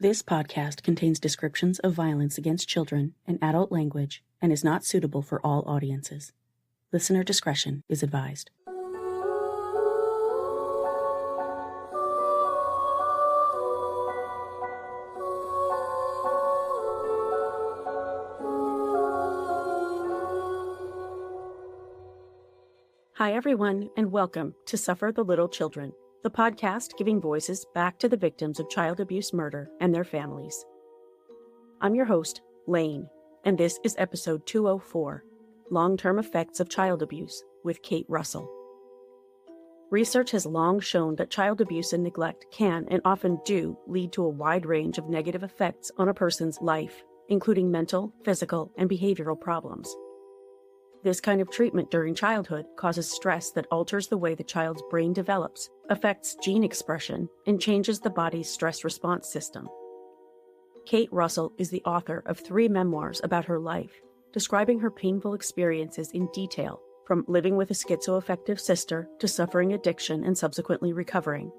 This podcast contains descriptions of violence against children and adult language and is not suitable for all audiences. Listener discretion is advised. Hi, everyone, and welcome to Suffer the Little Children, the podcast giving voices back to the victims of child abuse murder and their families. I'm your host, Lane, and this is episode 204, Long-Term Effects of Child Abuse with Kate Russell. Research has long shown that child abuse and neglect can and often do lead to a wide range of negative effects on a person's life, including mental, physical, and behavioral problems. This kind of treatment during childhood causes stress that alters the way the child's brain develops, affects gene expression, and changes the body's stress response system. Kate Russell is the author of 3 memoirs about her life, describing her painful experiences in detail, from living with a schizoaffective sister to suffering addiction and subsequently recovering.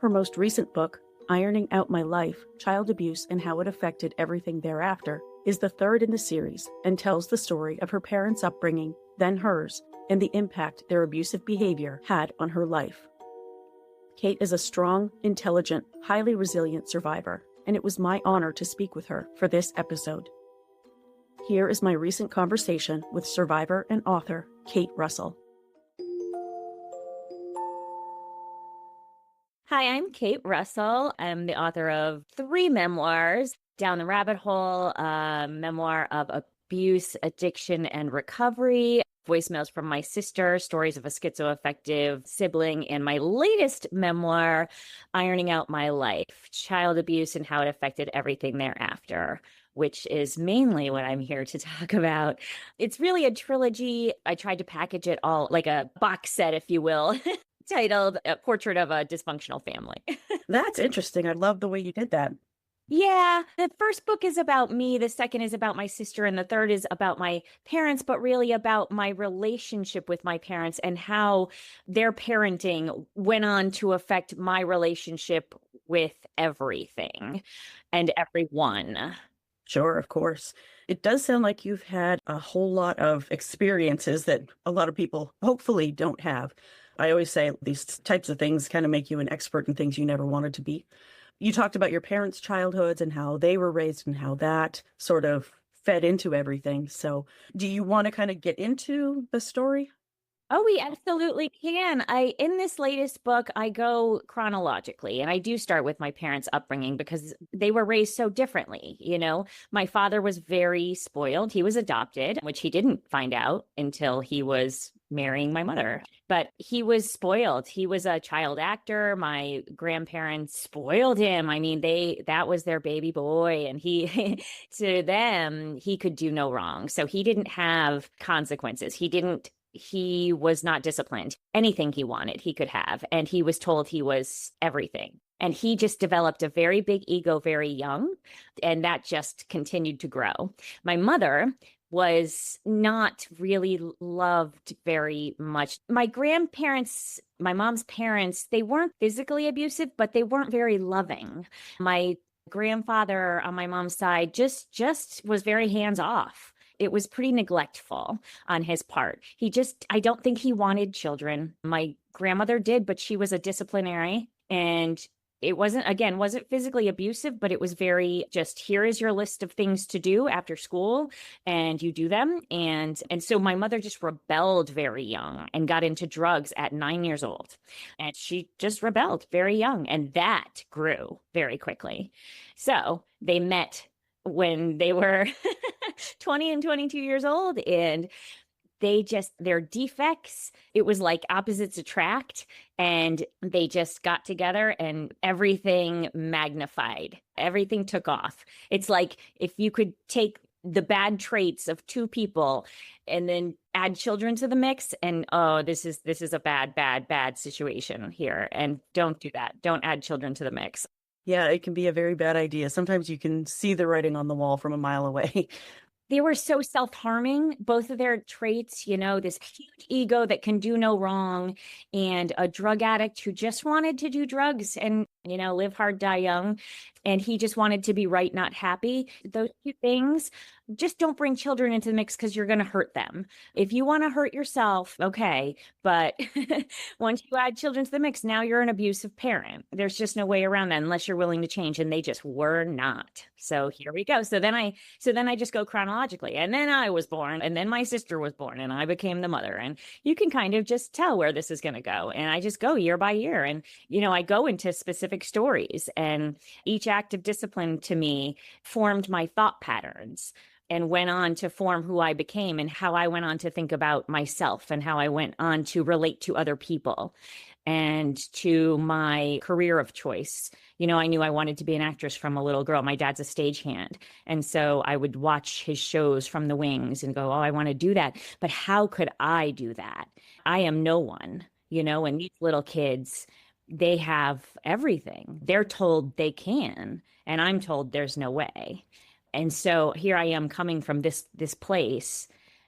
Her most recent book, Ironing Out My Life, Child Abuse and How It Affected Everything Thereafter, is the 3rd in the series and tells the story of her parents' upbringing, then hers, and the impact their abusive behavior had on her life. Kate is a strong, intelligent, highly resilient survivor, and it was my honor to speak with her for this episode. Here is my recent conversation with survivor and author Kate Russell. Hi, I'm Kate Russell. I'm the author of 3 memoirs, Down the Rabbit Hole, a memoir of abuse, addiction, and recovery, voicemails from my sister, stories of a schizoaffective sibling, and my latest memoir, Ironing Out My Life, Child Abuse and How It Affected Everything Thereafter, which is mainly what I'm here to talk about. It's really a trilogy. I tried to package it all like a box set, if you will, titled A Portrait of a Dysfunctional Family. That's interesting. I love the way you did that. Yeah, the first book is about me, the second is about my sister, and the third is about my parents, but really about my relationship with my parents and how their parenting went on to affect my relationship with everything and everyone. Sure, of course. It does sound like you've had a whole lot of experiences that a lot of people hopefully don't have. I always say these types of things kind of make you an expert in things you never wanted to be. You talked about your parents' childhoods and how they were raised and how that sort of fed into everything. So do you want to kind of get into the story? Oh, we absolutely can. In this latest book, I go chronologically, and I do start with my parents' upbringing because they were raised so differently. You know, my father was very spoiled. He was adopted, which he didn't find out until he was marrying my mother. But he was spoiled. He was a child actor. My grandparents spoiled him. I mean, that was their baby boy, and he to them, he could do no wrong. So he didn't have consequences. He was not disciplined. Anything he wanted, he could have. And he was told he was everything. And he just developed a very big ego very young. And that just continued to grow. My mother was not really loved very much. My grandparents, my mom's parents, they weren't physically abusive, but they weren't very loving. My grandfather on my mom's side just was very hands off. It was pretty neglectful on his part. I don't think he wanted children. My grandmother did, but she was a disciplinary, and it wasn't physically abusive, but it was very just, here is your list of things to do after school, and you do them. And so my mother just rebelled very young and got into drugs at 9 years old. And she just rebelled very young, and that grew very quickly. So they met when they were 20 and 22 years old, and their defects, it was like opposites attract, and they just got together and everything magnified. Everything took off. It's like if you could take the bad traits of 2 people and then add children to the mix, and this is a bad situation here, and don't do that. Don't add children to the mix. Yeah, it can be a very bad idea. Sometimes you can see the writing on the wall from a mile away. They were so self-harming, both of their traits, this huge ego that can do no wrong, and a drug addict who just wanted to do drugs and live hard, die young. And he just wanted to be right, not happy. Those two things, just don't bring children into the mix because you're going to hurt them. If you want to hurt yourself, okay. But once you add children to the mix, now you're an abusive parent. There's just no way around that unless you're willing to change. And they just were not. So here we go. So then I just go chronologically. And then I was born, and then my sister was born, and I became the mother. And you can kind of just tell where this is going to go. And I just go year by year. And, I go into specific stories, and each act of discipline to me formed my thought patterns and went on to form who I became and how I went on to think about myself and how I went on to relate to other people and to my career of choice. I knew I wanted to be an actress from a little girl. My dad's a stagehand. And so I would watch his shows from the wings and go, oh, I want to do that. But how could I do that? I am no one, and these little kids, they have everything. They're told they can, and I'm told there's no way. And so here I am coming from this place,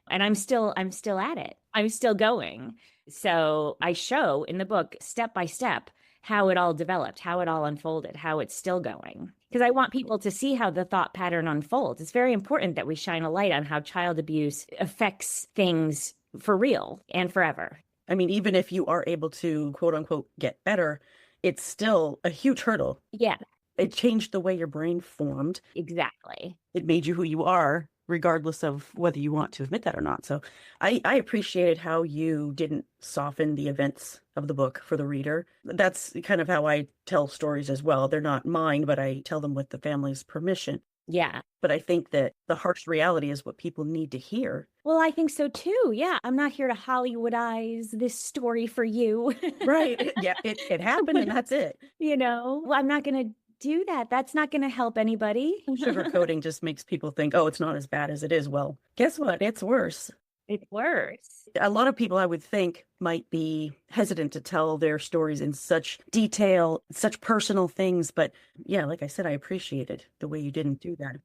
and I'm still at it. I'm still going. So I show in the book step by step how it all developed, how it all unfolded, how it's still going. Because I want people to see how the thought pattern unfolds. It's very important that we shine a light on how child abuse affects things for real and forever. I mean, even if you are able to, quote unquote, get better, it's still a huge hurdle. Yeah. It changed the way your brain formed. Exactly. It made you who you are, regardless of whether you want to admit that or not. So I appreciated how you didn't soften the events of the book for the reader. That's kind of how I tell stories as well. They're not mine, but I tell them with the family's permission. Yeah. But I think that the harsh reality is what people need to hear. Well, I think so too. Yeah. I'm not here to Hollywoodize this story for you. Right. Yeah. It happened and that's it. Well, I'm not going to do that. That's not going to help anybody. Sugarcoating just makes people think, oh, it's not as bad as it is. Well, guess what? It's worse. It's worse. A lot of people, I would think, might be hesitant to tell their stories in such detail, such personal things. But yeah, like I said, I appreciated the way you didn't do that.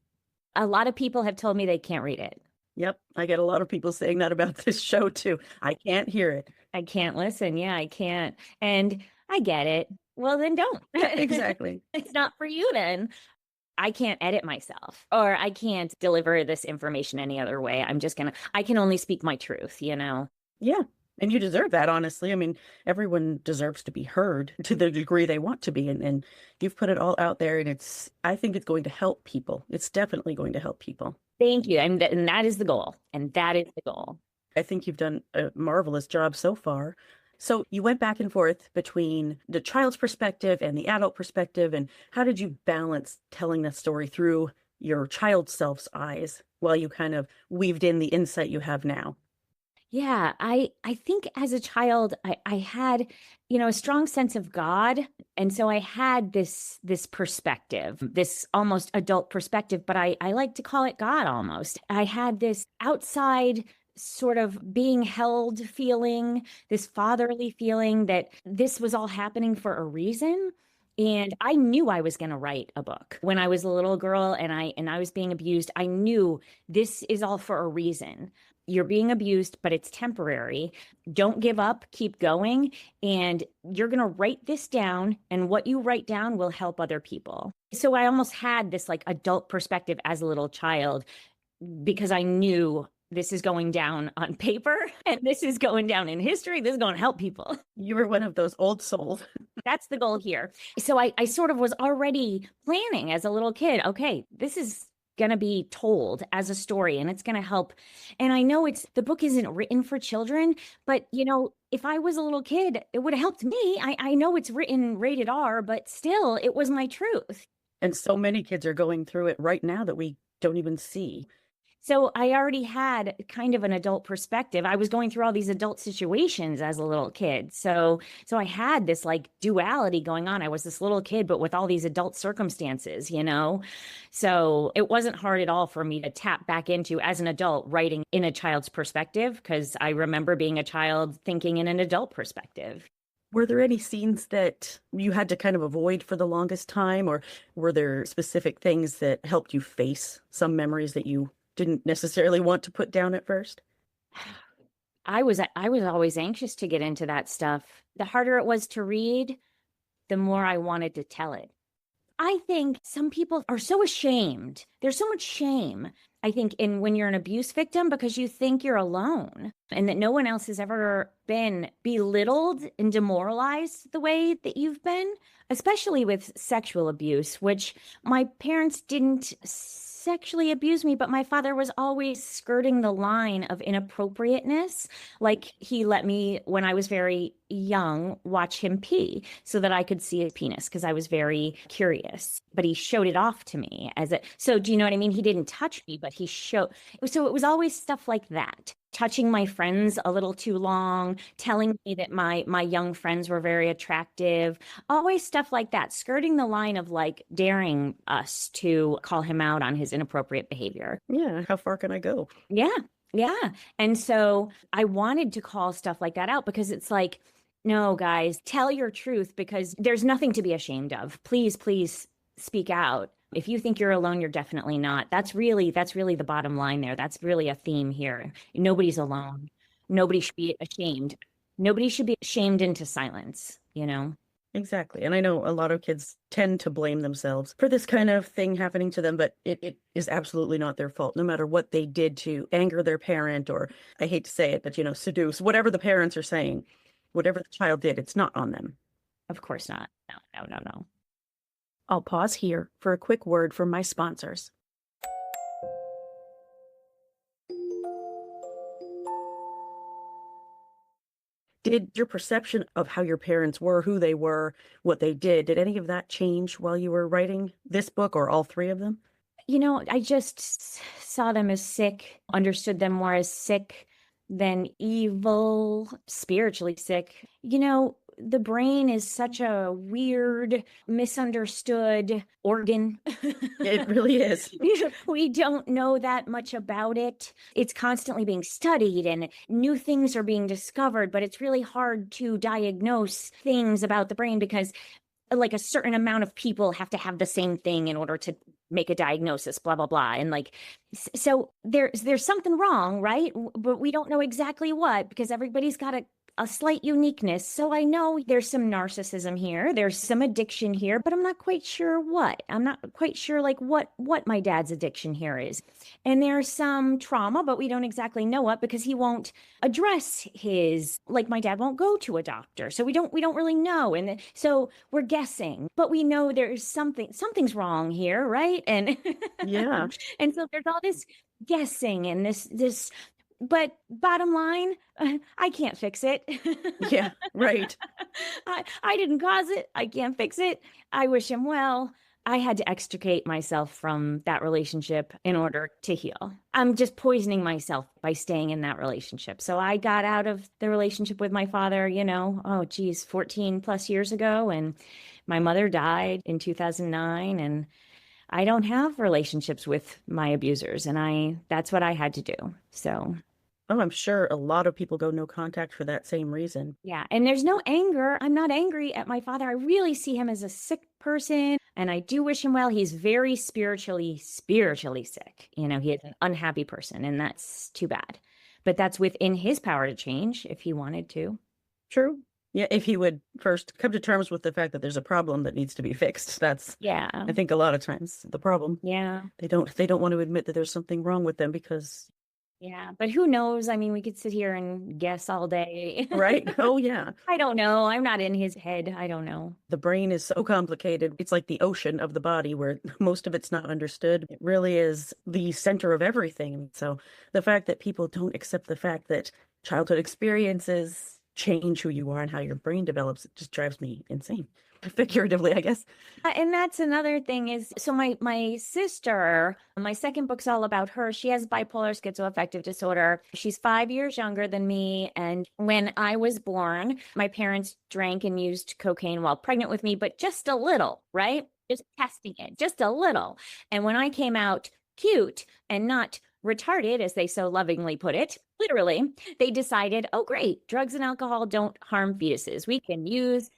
A lot of people have told me they can't read it. Yep. I get a lot of people saying that about this show too. I can't hear it. I can't listen. Yeah, I can't. And I get it. Well, then don't. Exactly. It's not for you then. I can't edit myself, or I can't deliver this information any other way. I can only speak my truth, Yeah. And you deserve that, honestly. I mean, everyone deserves to be heard to the degree they want to be. And you've put it all out there, and I think it's going to help people. It's definitely going to help people. Thank you. And that is the goal. And that is the goal. I think you've done a marvelous job so far. So you went back and forth between the child's perspective and the adult perspective. And how did you balance telling that story through your child self's eyes while you kind of weaved in the insight you have now? Yeah, I think as a child, I had, a strong sense of God. And so I had this perspective, this almost adult perspective, but I like to call it God almost. I had this outside sort of being held feeling, this fatherly feeling that this was all happening for a reason. And I knew I was going to write a book when I was a little girl and I was being abused. I knew this is all for a reason. You're being abused, but it's temporary. Don't give up, keep going. And you're going to write this down, and what you write down will help other people. So I almost had this like adult perspective as a little child because I knew this is going down on paper and this is going down in history. This is going to help people. You were one of those old souls. That's the goal here. So I sort of was already planning as a little kid. Okay, this is going to be told as a story and it's going to help. And I know the book isn't written for children, but if I was a little kid, it would have helped me. I know it's written rated R, but still it was my truth. And so many kids are going through it right now that we don't even see. So I already had kind of an adult perspective. I was going through all these adult situations as a little kid. So I had this like duality going on. I was this little kid, but with all these adult circumstances, So it wasn't hard at all for me to tap back into as an adult writing in a child's perspective, because I remember being a child thinking in an adult perspective. Were there any scenes that you had to kind of avoid for the longest time, or were there specific things that helped you face some memories that you didn't necessarily want to put down at first? I was always anxious to get into that stuff. The harder it was to read, the more I wanted to tell it. I think some people are so ashamed. There's so much shame, I think, in when you're an abuse victim because you think you're alone and that no one else has ever been belittled and demoralized the way that you've been, especially with sexual abuse, which my parents didn't sexually abuse me, but my father was always skirting the line of inappropriateness. Like he let me, when I was very young, watch him pee so that I could see his penis because I was very curious. But he showed it off to me as a, so do you know what I mean? He didn't touch me, but he showed. So it was always stuff like that. Touching my friends a little too long, telling me that my young friends were very attractive, always stuff like that, skirting the line of like daring us to call him out on his inappropriate behavior. Yeah, how far can I go? Yeah, yeah. And so I wanted to call stuff like that out because it's like, no, guys, tell your truth because there's nothing to be ashamed of. Please, please speak out. If you think you're alone, you're definitely not. That's really the bottom line there. That's really a theme here. Nobody's alone. Nobody should be ashamed. Nobody should be shamed into silence, you know? Exactly. And I know a lot of kids tend to blame themselves for this kind of thing happening to them, but it is absolutely not their fault, no matter what they did to anger their parent or, I hate to say it, but, seduce, whatever the parents are saying, whatever the child did, it's not on them. Of course not. No, no, no, no. I'll pause here for a quick word from my sponsors. Did your perception of how your parents were, who they were, what they did any of that change while you were writing this book or all three of them? I just saw them as sick, understood them more as sick than evil, spiritually sick. The brain is such a weird, misunderstood organ. It really is. We don't know that much about it. It's constantly being studied and new things are being discovered, but it's really hard to diagnose things about the brain because like a certain amount of people have to have the same thing in order to make a diagnosis, blah, blah, blah. And like, so there's something wrong, right? But we don't know exactly what because everybody's got a slight uniqueness. So I know there's some narcissism here. There's some addiction here, but I'm not quite sure what. I'm not quite sure like what my dad's addiction here is. And there's some trauma, but we don't exactly know what because he won't address like my dad won't go to a doctor. So we don't really know. And so we're guessing, but we know there's something's wrong here, right? And yeah. And so there's all this guessing and this but bottom line, I can't fix it. Yeah, right. I didn't cause it. I can't fix it. I wish him well. I had to extricate myself from that relationship in order to heal. I'm just poisoning myself by staying in that relationship. So I got out of the relationship with my father, 14 plus years ago. And my mother died in 2009. And I don't have relationships with my abusers. And that's what I had to do. So. Oh, I'm sure a lot of people go no contact for that same reason. Yeah. And there's no anger. I'm not angry at my father. I really see him as a sick person. And I do wish him well. He's very spiritually sick. He is an unhappy person. And that's too bad. But that's within his power to change if he wanted to. True. Yeah, if he would first come to terms with the fact that there's a problem that needs to be fixed. That's, yeah, I think a lot of times the problem. Yeah. They don't want to admit that there's something wrong with them because. Yeah, but who knows? I mean, we could sit here and guess all day. Right? Oh, yeah. I don't know. I'm not in his head. I don't know. The brain is so complicated. It's like the ocean of the body where most of it's not understood. It really is the center of everything. So the fact that people don't accept the fact that childhood experiences change who you are and how your brain develops, it just drives me insane. Figuratively, I guess. And that's another thing is, so my sister, my second book's all about her. She has bipolar schizoaffective disorder. She's 5 years younger than me. And when I was born, my parents drank and used cocaine while pregnant with me, but just a little, right? Just testing it, just a little. And when I came out cute and not retarded, as they so lovingly put it, literally, they decided, oh, great, drugs and alcohol don't harm fetuses. We can use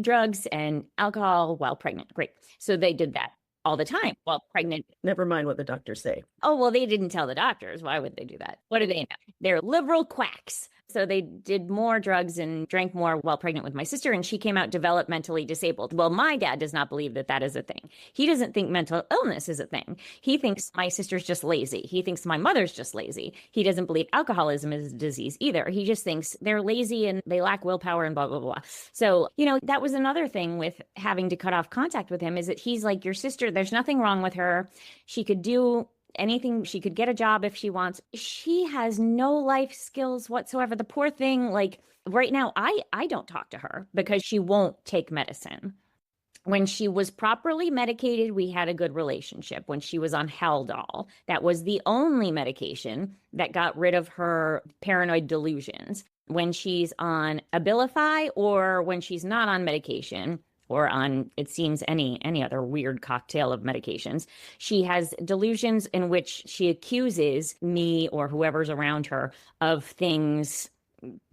drugs and alcohol while pregnant. Great. So they did that. all the time while pregnant. Never mind what the doctors say. Oh, well, they didn't tell the doctors. Why would they do that? What do they know? They're liberal quacks. So they did more drugs and drank more while pregnant with my sister, and she came out developmentally disabled. Well, my dad does not believe that that is a thing. He doesn't think mental illness is a thing. He thinks my sister's just lazy. He thinks my mother's just lazy. He doesn't believe alcoholism is a disease either. He just thinks they're lazy and they lack willpower and blah, blah, blah. So, that was another thing with having to cut off contact with him, is that he's like, your sister, there's nothing wrong with her. She could do anything. She could get a job if she wants. She has no life skills whatsoever. The poor thing, like right now, I don't talk to her because she won't take medicine. When she was properly medicated, we had a good relationship. When she was on Haldol, that was the only medication that got rid of her paranoid delusions. When she's on Abilify, or when she's not on medication, or on, it seems, any other weird cocktail of medications, she has delusions in which she accuses me or whoever's around her of things,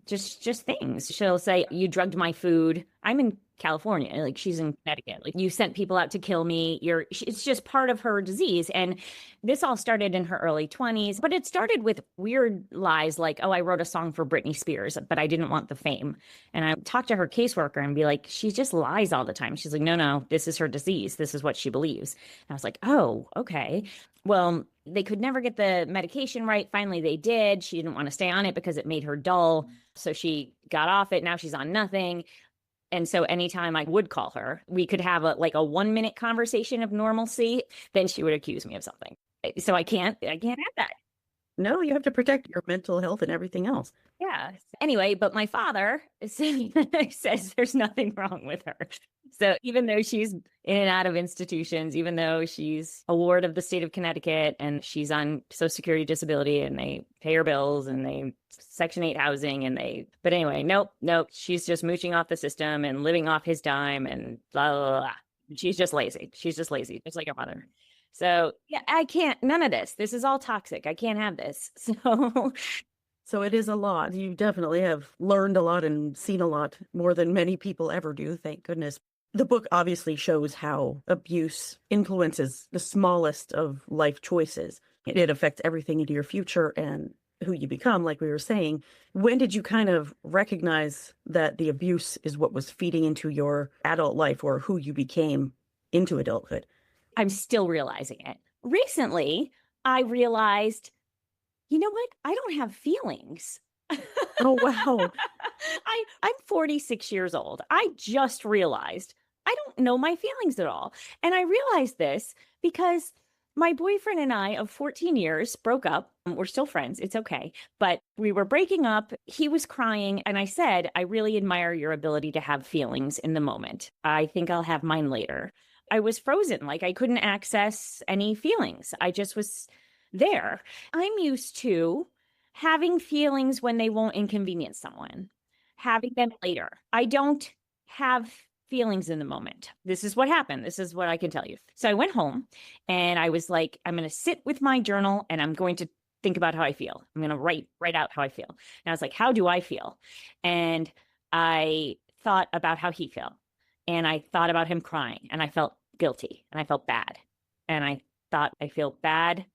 just things. She'll say, you drugged my food. I'm in California, like she's in Connecticut. Like, you sent people out to kill me. It's just part of her disease. And this all started in her early 20s, but it started with weird lies like, oh, I wrote a song for Britney Spears, but I didn't want the fame. And I talked to her caseworker and be like, she just lies all the time. She's like, no, this is her disease. This is what she believes. And I was like, oh, okay. Well, they could never get the medication right. Finally, they did. She didn't want to stay on it because it made her dull. So she got off it. Now she's on nothing. And so anytime I would call her, we could have a 1-minute conversation of normalcy. Then she would accuse me of something. So I can't have that. No, you have to protect your mental health and everything else. Yeah. Anyway, but my father says there's nothing wrong with her. So even though she's in and out of institutions, even though she's a ward of the state of Connecticut and she's on Social Security disability and they pay her bills and they Section 8 housing but anyway, nope. She's just mooching off the system and living off his dime and blah, blah, blah. She's just lazy. Just like her mother. So yeah, I can't, none of this. This is all toxic. I can't have this. So it is a lot. You definitely have learned a lot and seen a lot more than many people ever do. Thank goodness. The book obviously shows how abuse influences the smallest of life choices. It affects everything into your future and who you become, like we were saying. When did you kind of recognize that the abuse is what was feeding into your adult life or who you became into adulthood? I'm still realizing it. Recently, I realized, you know what? I don't have feelings. Oh, wow. I'm 46 years old. I just realized I don't know my feelings at all. And I realized this because my boyfriend and I of 14 years broke up. We're still friends. It's okay. But we were breaking up. He was crying. And I said, I really admire your ability to have feelings in the moment. I think I'll have mine later. I was frozen. Like I couldn't access any feelings. I just was there. I'm used to having feelings when they won't inconvenience someone, having them later. I don't have feelings in the moment. This is what happened. This is what I can tell you. So I went home and I was like, I'm going to sit with my journal and I'm going to think about how I feel. I'm going to write out how I feel. And I was like, how do I feel? And I thought about how he felt. And I thought about him crying and I felt guilty and I felt bad. And I thought, I feel bad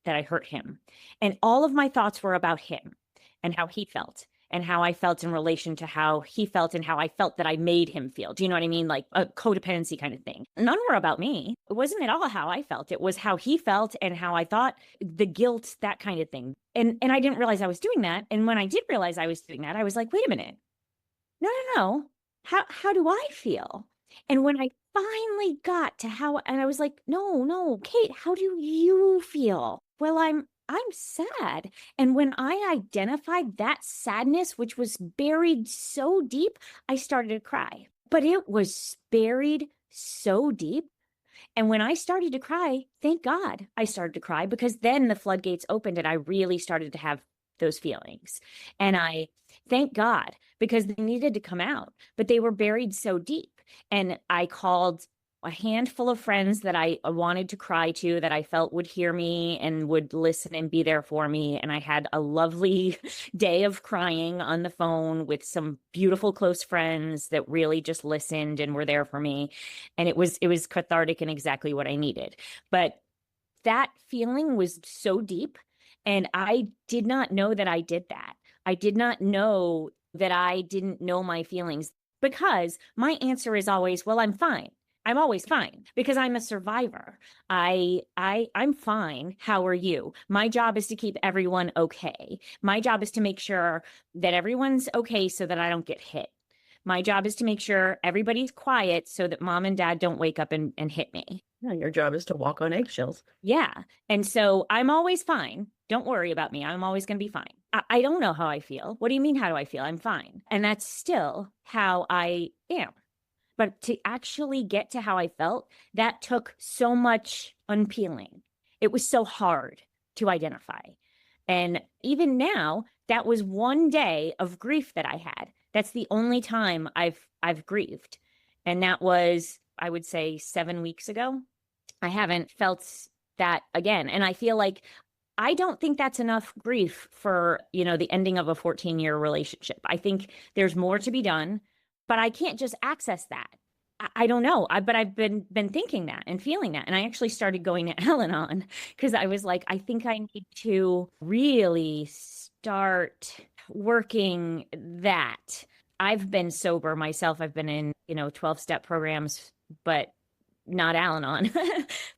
that I hurt him. And all of my thoughts were about him and how he felt and how I felt in relation to how he felt and how I felt that I made him feel. Do you know what I mean? Like a codependency kind of thing. None were about me. It wasn't at all how I felt. It was how he felt and how I thought, the guilt, that kind of thing. And I didn't realize I was doing that. And when I did realize I was doing that, I was like, wait a minute. No. How do I feel? And when I finally got to how, and I was like, no, Kate, how do you feel? Well, I'm sad. And when I identified that sadness, which was buried so deep, I started to cry. But it was buried so deep. And when I started to cry, thank God I started to cry, because then the floodgates opened and I really started to have those feelings. And I thank God, because they needed to come out, but they were buried so deep. And I called a handful of friends that I wanted to cry to, that I felt would hear me and would listen and be there for me. And I had a lovely day of crying on the phone with some beautiful close friends that really just listened and were there for me. And it was cathartic and exactly what I needed. But that feeling was so deep, and I did not know that I did that. I did not know that I didn't know my feelings, because my answer is always, well, I'm fine. I'm always fine because I'm a survivor. I'm fine. How are you? My job is to keep everyone okay. My job is to make sure that everyone's okay so that I don't get hit. My job is to make sure everybody's quiet so that mom and dad don't wake up and hit me. Yeah, your job is to walk on eggshells. Yeah. And so I'm always fine. Don't worry about me. I'm always going to be fine. I don't know how I feel. What do you mean, how do I feel? I'm fine. And that's still how I am. But to actually get to how I felt, that took so much unpeeling. It was so hard to identify. And even now, that was one day of grief that I had. That's the only time I've grieved. And that was, I would say, 7 weeks ago. I haven't felt that again. And I feel like I don't think that's enough grief for, the ending of a 14-year relationship. I think there's more to be done, but I can't just access that. I don't know. But I've been thinking that and feeling that. And I actually started going to Al-Anon because I was like, I think I need to really start working that. I've been sober myself. I've been in, 12-step programs, but not Al-Anon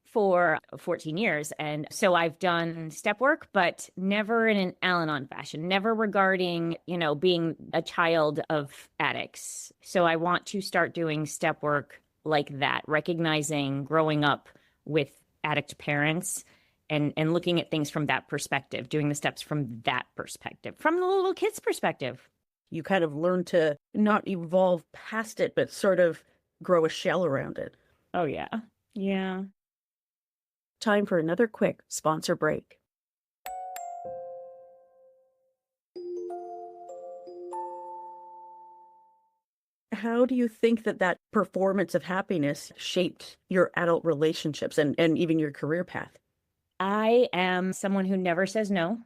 for 14 years. And so I've done step work, but never in an Al-Anon fashion, never regarding, being a child of addicts. So I want to start doing step work like that, recognizing growing up with addict parents and looking at things from that perspective, doing the steps from that perspective, from the little kid's perspective. You kind of learn to not evolve past it, but sort of grow a shell around it. Oh, yeah. Yeah. Time for another quick sponsor break. How do you think that performance of happiness shaped your adult relationships and even your career path? I am someone who never says no.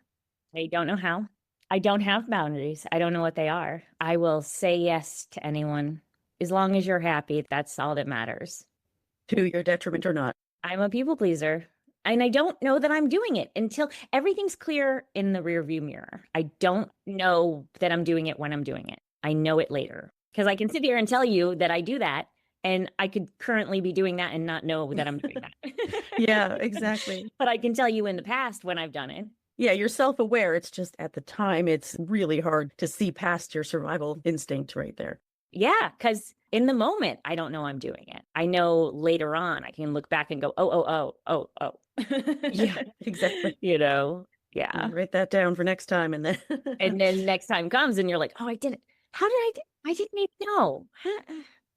I don't know how. I don't have boundaries. I don't know what they are. I will say yes to anyone. As long as you're happy, that's all that matters. To your detriment or not. I'm a people pleaser. And I don't know that I'm doing it until everything's clear in the rearview mirror. I don't know that I'm doing it when I'm doing it. I know it later. Because I can sit here and tell you that I do that, and I could currently be doing that and not know that I'm doing that. Yeah, exactly. But I can tell you in the past when I've done it. Yeah, you're self-aware. It's just at the time, it's really hard to see past your survival instinct right there. Yeah, because in the moment, I don't know I'm doing it. I know later on, I can look back and go, oh. Yeah, exactly. Yeah. Write that down for next time. And then next time comes and you're like, oh, I did it. How did I do? I didn't even know.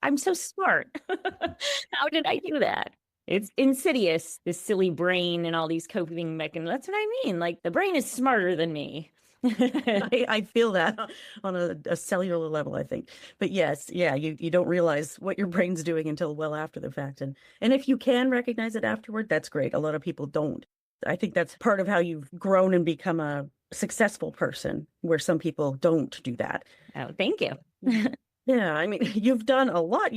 I'm so smart. How did I do that? It's insidious, this silly brain and all these coping mechanisms. That's what I mean. Like, the brain is smarter than me. I feel that on a cellular level, I think. But yes, yeah, you don't realize what your brain's doing until well after the fact. And if you can recognize it afterward, that's great. A lot of people don't. I think that's part of how you've grown and become a successful person, where some people don't do that. Oh, thank you. Yeah, I mean, you've done a lot.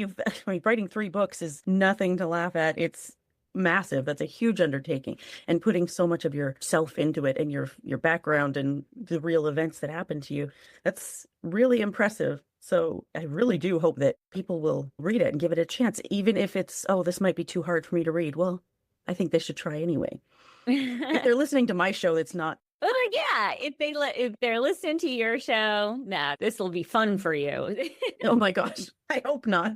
Writing 3 books is nothing to laugh at. It's massive. That's a huge undertaking, and putting so much of yourself into it and your background and the real events that happened to you. That's really impressive. So I really do hope that people will read it and give it a chance, even if it's, oh, this might be too hard for me to read. Well, I think they should try anyway. If they're listening to my show, it's not. Oh, yeah, if they're listening to your show, this will be fun for you. Oh my gosh, I hope not.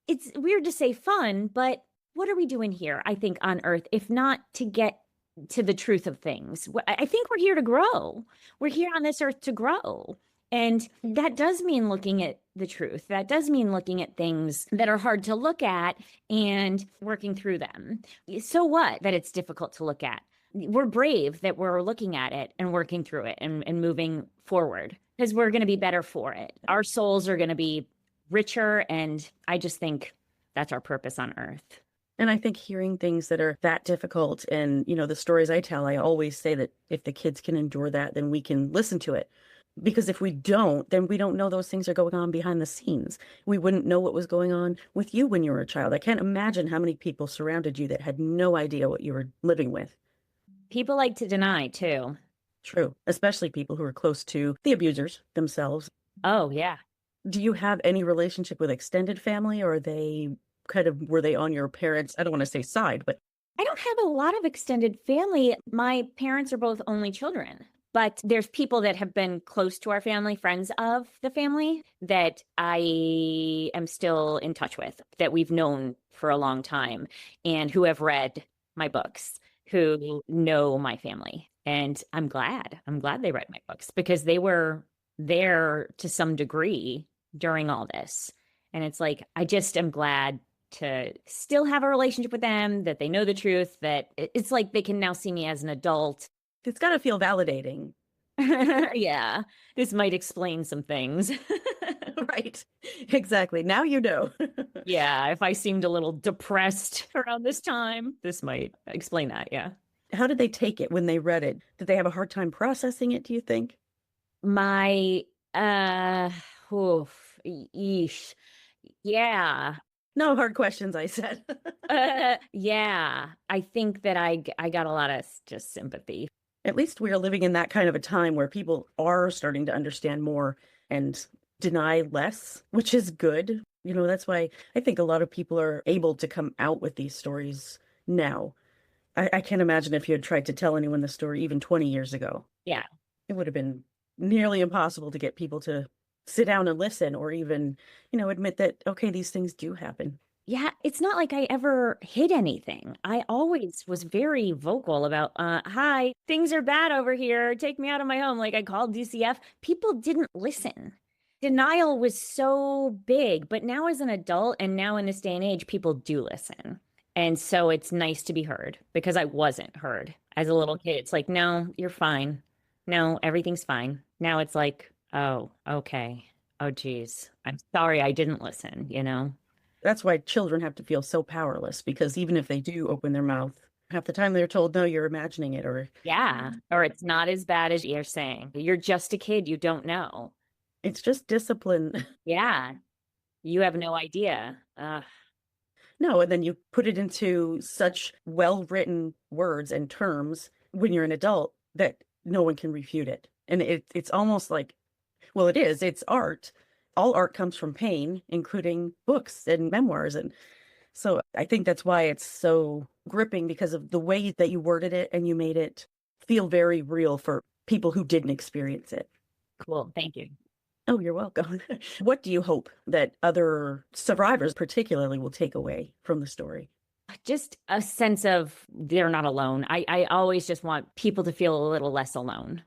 It's weird to say fun, but what are we doing here, I think, on Earth, if not to get to the truth of things? I think we're here to grow. We're here on this earth to grow. And that does mean looking at the truth. That does mean looking at things that are hard to look at and working through them. So what that it's difficult to look at? We're brave that we're looking at it and working through it and moving forward, because we're going to be better for it. Our souls are going to be richer. And I just think That's our purpose on earth. And I think hearing things that are that difficult and, the stories I tell, I always say that if the kids can endure that, then we can listen to it. Because if we don't, then we don't know those things are going on behind the scenes. We wouldn't know what was going on with you when you were a child. I can't imagine how many people surrounded you that had no idea what you were living with. People like to deny too. True, especially people who are close to the abusers themselves. Oh, yeah. Do you have any relationship with extended family, or are they were they on your parents', I don't want to say side, but I don't have a lot of extended family. My parents are both only children, but there's people that have been close to our family, friends of the family, that I am still in touch with, that we've known for a long time, and who have read my books, who know my family. And I'm glad. I'm glad they read my books because they were there to some degree during all this. And it's like, I just am glad to still have a relationship with them, that they know the truth, that it's like they can now see me as an adult. it's got to feel validating. Yeah, this might explain some things. Right. Exactly. Now you know. Yeah, if I seemed a little depressed around this time, this might explain that. Yeah. How did they take it when they read it? Did they have a hard time processing it, do you think? My, oof, yeesh. Yeah. No hard questions, I said. Yeah. I think that I got a lot of just sympathy. At least we are living in that kind of a time where people are starting to understand more and deny less, which is good. That's why I think a lot of people are able to come out with these stories now. I can't imagine if you had tried to tell anyone the story even 20 years ago. Yeah. It would have been nearly impossible to get people to sit down and listen or even, admit that, okay, these things do happen. Yeah, it's not like I ever hid anything. I always was very vocal about, hi, things are bad over here. Take me out of my home. Like I called DCF. People didn't listen. Denial was so big, but now as an adult and now in this day and age, people do listen. And so it's nice to be heard because I wasn't heard as a little kid. It's like, no, you're fine. No, everything's fine. Now it's like, oh, okay. Oh, geez. I'm sorry I didn't listen, That's why children have to feel so powerless, because even if they do open their mouth, half the time they're told, no, you're imagining it, or Yeah. Or it's not as bad as you're saying. You're just a kid. You don't know. it's just discipline. Yeah. You have no idea. No, and then you put it into such well-written words and terms when you're an adult that no one can refute it. And it's almost like, well, it's art. All art comes from pain, including books and memoirs. And so I think that's why it's so gripping, because of the way that you worded it and you made it feel very real for people who didn't experience it. Cool. Thank you. Oh, you're welcome. What do you hope that other survivors particularly will take away from the story? Just a sense of they're not alone. I always just want people to feel a little less alone.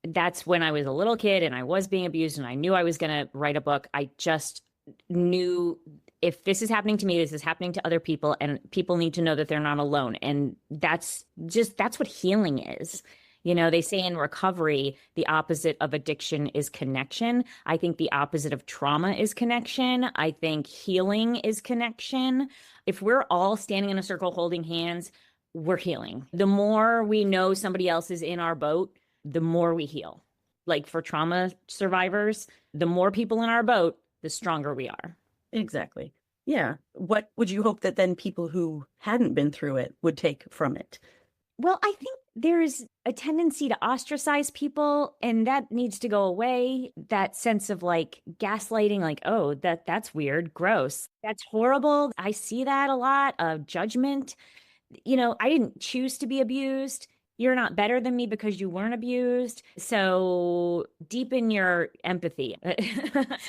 That's when I was a little kid and I was being abused and I knew I was going to write a book. I just knew if this is happening to me, this is happening to other people, and people need to know that they're not alone. And that's what healing is. They say in recovery, the opposite of addiction is connection. I think the opposite of trauma is connection. I think healing is connection. If we're all standing in a circle holding hands, we're healing. The more we know somebody else is in our boat, the more we heal. Like for trauma survivors, the more people in our boat, the stronger we are. Exactly. Yeah. What would you hope that then people who hadn't been through it would take from it? Well, I think there's a tendency to ostracize people, and that needs to go away. That sense of like gaslighting, like, oh, that's weird, gross, that's horrible. I see that a lot of judgment. I didn't choose to be abused. You're not better than me because you weren't abused. So deepen your empathy.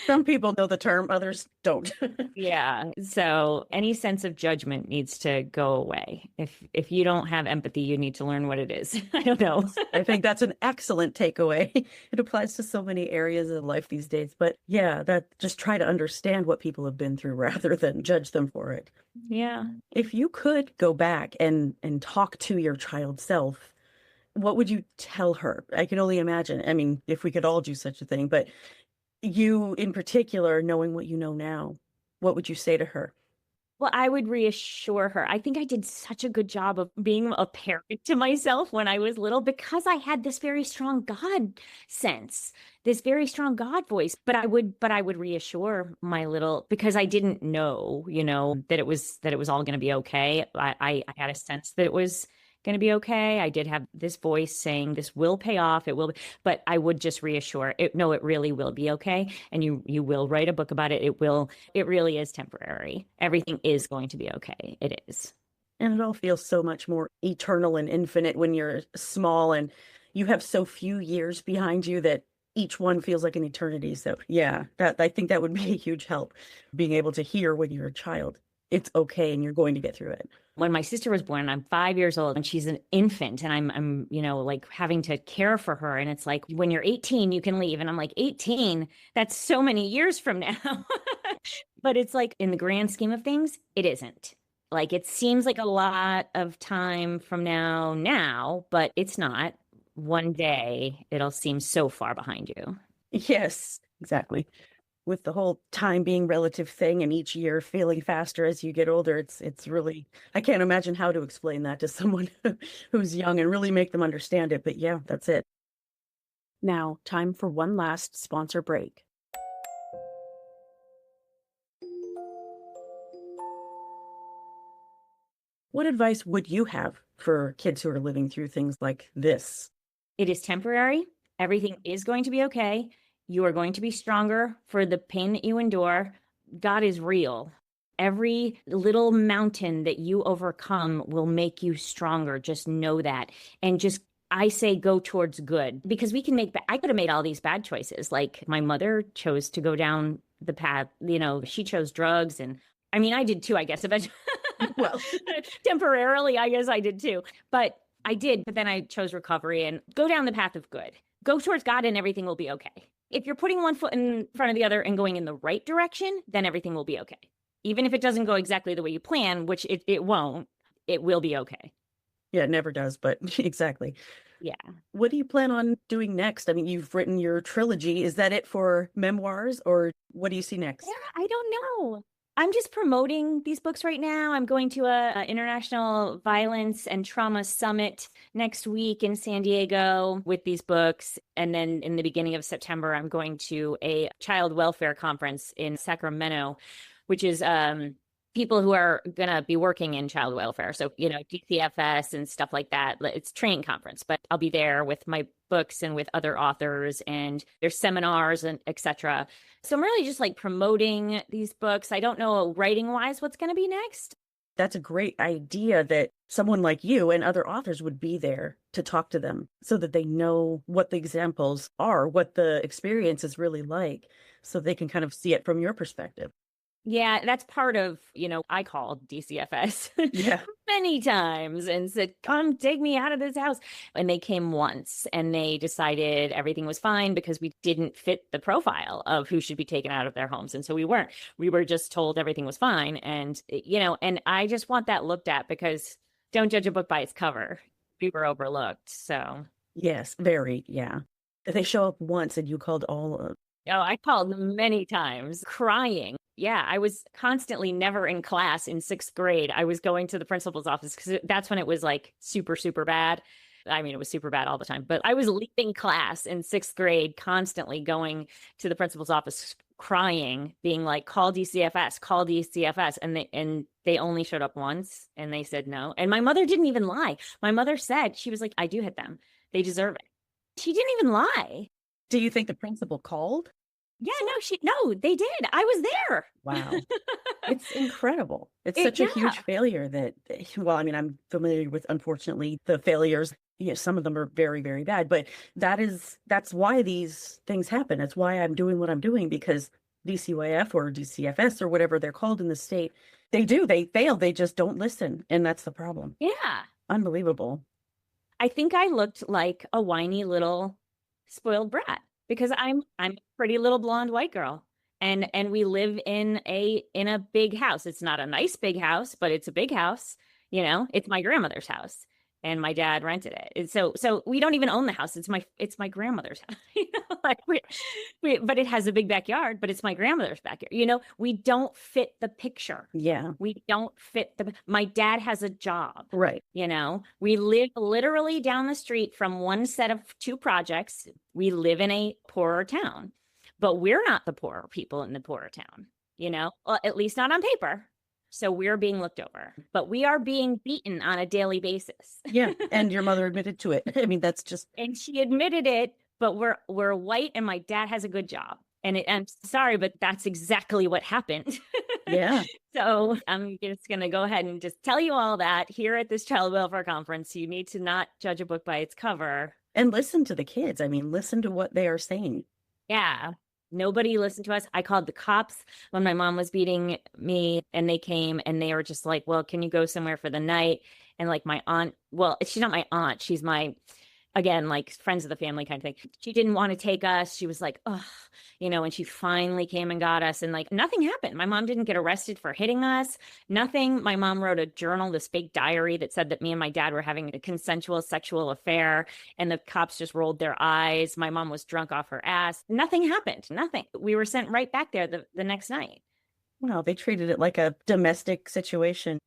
Some people know the term, others don't. Yeah. So any sense of judgment needs to go away. If you don't have empathy, you need to learn what it is. I don't know. I think that's an excellent takeaway. It applies to so many areas of life these days. But yeah, that just try to understand what people have been through rather than judge them for it. Yeah. If you could go back and talk to your child self, what would you tell her? I can only imagine. I mean, if we could all do such a thing, but you in particular, knowing what you know now, what would you say to her? Well, I would reassure her. I think I did such a good job of being a parent to myself when I was little because I had this very strong God sense, this very strong God voice. But I would reassure my little because I didn't know, that it was all going to be okay. I had a sense that it was going to be okay. I did have this voice saying this will pay off. It will, but I would just reassure it. No, it really will be okay. And you will write a book about it. It really is temporary. Everything is going to be okay. It is. And it all feels so much more eternal and infinite when you're small and you have so few years behind you that each one feels like an eternity. So yeah, that I think that would be a huge help, being able to hear when you're a child, it's okay and you're going to get through it. When my sister was born, I'm 5 years old and she's an infant and I'm, like having to care for her. And it's like, when you're 18, you can leave. And I'm like, 18, that's so many years from now. But it's like, in the grand scheme of things, it isn't. Like, it seems like a lot of time from now, but it's not. One day it'll seem so far behind you. Yes, exactly. With the whole time being relative thing and each year feeling faster as you get older, it's really, I can't imagine how to explain that to someone who's young and really make them understand it. But yeah, that's it. Now, time for one last sponsor break. What advice would you have for kids who are living through things like this? It is temporary. Everything is going to be okay. You are going to be stronger for the pain that you endure. God is real. Every little mountain that you overcome will make you stronger. Just know that. And just, I say, go towards good, because I could have made all these bad choices. Like, my mother chose to go down the path, she chose drugs. And I mean, I did too, I guess, eventually. Well, Temporarily, I guess I did too. But I did. But then I chose recovery and go down the path of good. Go towards God and everything will be okay. If you're putting one foot in front of the other and going in the right direction, then everything will be okay. Even if it doesn't go exactly the way you plan, which it won't, it will be okay. yeah, it never does, but exactly. Yeah. What do you plan on doing next? I mean, you've written your trilogy. Is that it for memoirs, or what do you see next? Yeah, I don't know. I'm just promoting these books right now. I'm going to a International Violence and Trauma Summit next week in San Diego with these books. And then in the beginning of September, I'm going to a child welfare conference in Sacramento, which is people who are going to be working in child welfare. So, DCFS and stuff like that. It's a training conference, but I'll be there with my books and with other authors, and there's seminars and etc. So I'm really just like promoting these books. I don't know writing wise what's going to be next. That's a great idea that someone like you and other authors would be there to talk to them so that they know what the examples are, what the experience is really like, so they can kind of see it from your perspective. Yeah, that's part of, I called DCFS Yeah. many times and said, come take me out of this house. And they came once and they decided everything was fine because we didn't fit the profile of who should be taken out of their homes. And so we weren't. We were just told everything was fine. And, and I just want that looked at, because don't judge a book by its cover. We were overlooked. So. Yes, very. Yeah. They show up once and you called all of. Oh, I called many times crying. Yeah, I was constantly never in class in 6th grade. I was going to the principal's office because that's when it was like super, super bad. I mean, it was super bad all the time, but I was leaving class in 6th grade, constantly going to the principal's office, crying, being like, call DCFS, call DCFS. And they only showed up once and they said no. And my mother didn't even lie. My mother said, she was like, I do hit them. They deserve it. She didn't even lie. Do you think the principal called? Yeah, no, they did. I was there. Wow. It's incredible. It's such a huge failure that, well, I mean, I'm familiar with, unfortunately, the failures. Some of them are very, very bad, but that's why these things happen. It's why I'm doing what I'm doing, because DCYF or DCFS or whatever they're called in the state, they fail. They just don't listen. And that's the problem. Yeah. Unbelievable. I think I looked like a whiny little spoiled brat, because I'm a pretty little blonde white girl, and we live in a big house. It's not a nice big house, but it's a big house. It's my grandmother's house, and my dad rented it. And so we don't even own the house. It's my grandmother's house. Like but it has a big backyard, but it's my grandmother's backyard. We don't fit the picture. Yeah. We don't fit my dad has a job. Right. We live literally down the street from one set of two projects. We live in a poorer town, but we're not the poorer people in the poorer town, well, at least not on paper. So we're being looked over, but we are being beaten on a daily basis. Yeah. And your mother admitted to it. I mean, that's just. And she admitted it, but we're white and my dad has a good job. And I'm sorry, but that's exactly what happened. Yeah. So I'm just going to go ahead and just tell you all that here at this child welfare conference. You need to not judge a book by its cover. And listen to the kids. I mean, listen to what they are saying. Yeah. Nobody listened to us. I called the cops when my mom was beating me, and they came and they were just like, well, can you go somewhere for the night? And like my aunt, well, she's not my aunt. She's again, like friends of the family kind of thing. She didn't want to take us. She was like, oh, and she finally came and got us, and like nothing happened. My mom didn't get arrested for hitting us. Nothing. My mom wrote a journal, this fake diary that said that me and my dad were having a consensual sexual affair, and the cops just rolled their eyes. My mom was drunk off her ass. Nothing happened. Nothing. We were sent right back there the next night. Wow. They treated it like a domestic situation.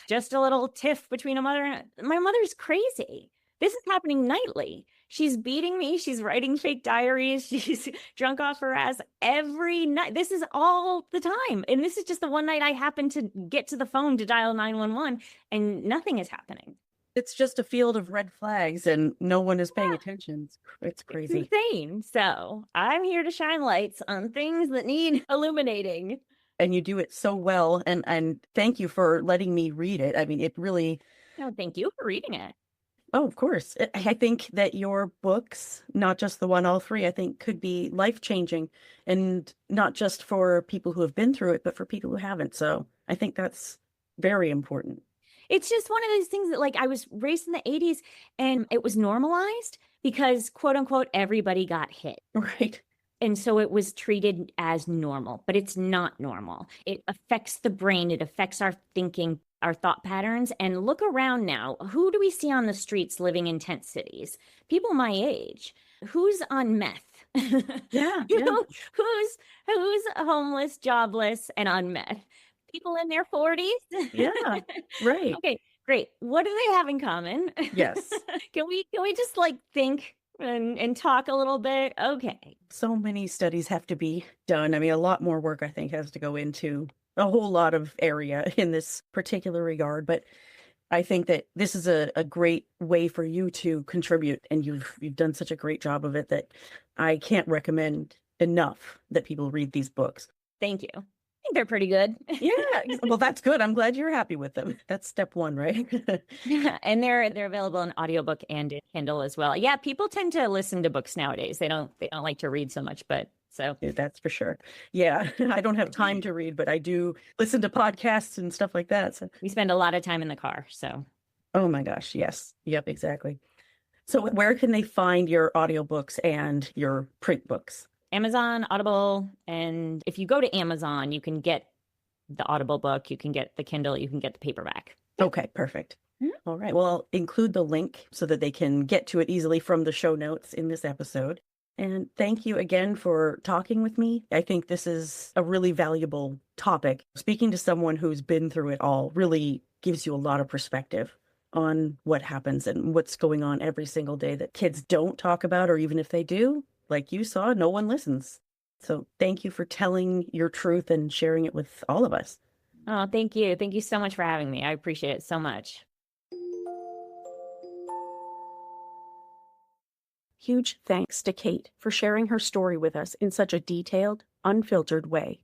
Just a little tiff between a mother and my mother's crazy. This is happening nightly. She's beating me. She's writing fake diaries. She's drunk off her ass every night. This is all the time. And this is just the one night I happened to get to the phone to dial 911 and nothing is happening. It's just a field of red flags and no one is paying attention. It's crazy. It's insane. So I'm here to shine lights on things that need illuminating. And you do it so well. And thank you for letting me read it. I mean, it really. No, thank you for reading it. Oh, of course. I think that your books, not just the one, all three, I think could be life-changing, and not just for people who have been through it, but for people who haven't. So I think that's very important. It's just one of those things that, like, I was raised in the 80s and it was normalized because, quote unquote, everybody got hit. Right. And so it was treated as normal, but it's not normal. It affects the brain. It affects our thinking, our thought patterns. And look around now. Who do we see on the streets living in tent cities? People my age. Who's on meth? Yeah. Who's homeless, jobless, and on meth? People in their 40s? Yeah. Right. Okay, great. What do they have in common? Yes. Can we just like think and talk a little bit? Okay. So many studies have to be done. I mean, a lot more work, I think, has to go into a whole lot of area in this particular regard. But I think that this is a great way for you to contribute. And you've done such a great job of it that I can't recommend enough that people read these books. Thank you. I think they're pretty good. Yeah. Well, that's good. I'm glad you're happy with them. That's step one, right? Yeah, and they're available in audiobook and in Kindle as well. Yeah, people tend to listen to books nowadays. They don't like to read so much, but so yeah, that's for sure. Yeah, I don't have time to read, but I do listen to podcasts and stuff like that. So we spend a lot of time in the car. So oh my gosh, yes. Yep, exactly. So where can they find your audiobooks and your print books? Amazon, Audible, and if you go to Amazon, you can get the Audible book, you can get the Kindle, you can get the paperback. Okay, perfect. Mm-hmm. All right. Well, I'll include the link so that they can get to it easily from the show notes in this episode. And thank you again for talking with me. I think this is a really valuable topic. Speaking to someone who's been through it all really gives you a lot of perspective on what happens and what's going on every single day that kids don't talk about, or even if they do, like you saw, no one listens. So thank you for telling your truth and sharing it with all of us. Oh, thank you. Thank you so much for having me. I appreciate it so much. Huge thanks to Kate for sharing her story with us in such a detailed, unfiltered way.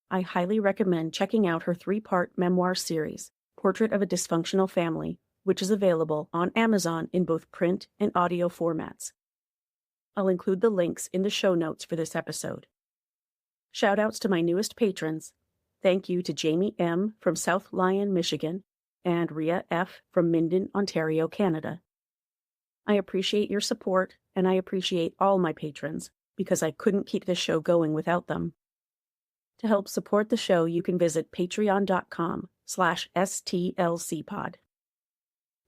I highly recommend checking out her 3-part memoir series, Portrait of a Dysfunctional Family, which is available on Amazon in both print and audio formats. I'll include the links in the show notes for this episode. Shoutouts to my newest patrons. Thank you to Jamie M. from South Lyon, Michigan, and Rhea F. from Minden, Ontario, Canada. I appreciate your support, and I appreciate all my patrons, because I couldn't keep this show going without them. To help support the show, you can visit patreon.com/stlcpod.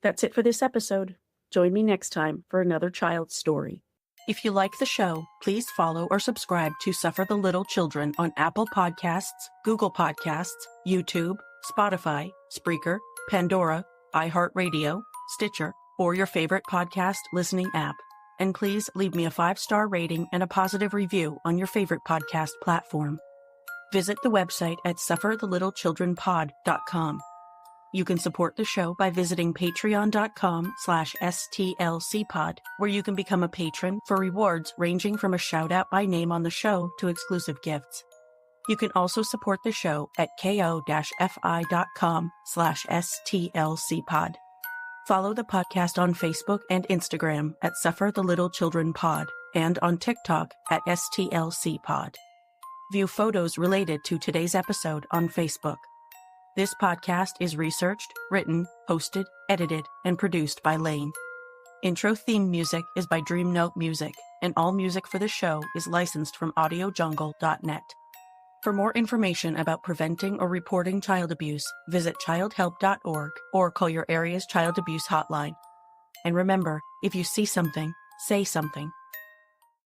That's it for this episode. Join me next time for another child's story. If you like the show, please follow or subscribe to Suffer the Little Children on Apple Podcasts, Google Podcasts, YouTube, Spotify, Spreaker, Pandora, iHeartRadio, Stitcher, or your favorite podcast listening app. And please leave me a 5-star rating and a positive review on your favorite podcast platform. Visit the website at sufferthelittleChildrenPod.com. You can support the show by visiting patreon.com/stlcpod, where you can become a patron for rewards ranging from a shout-out by name on the show to exclusive gifts. You can also support the show at ko-fi.com/stlcpod. Follow the podcast on Facebook and Instagram at Suffer the Little Children Pod and on TikTok at stlcpod. View photos related to today's episode on Facebook. This podcast is researched, written, hosted, edited, and produced by Lane. Intro theme music is by Dream Note Music, and all music for the show is licensed from audiojungle.net. For more information about preventing or reporting child abuse, visit childhelp.org or call your area's child abuse hotline. And remember, if you see something, say something.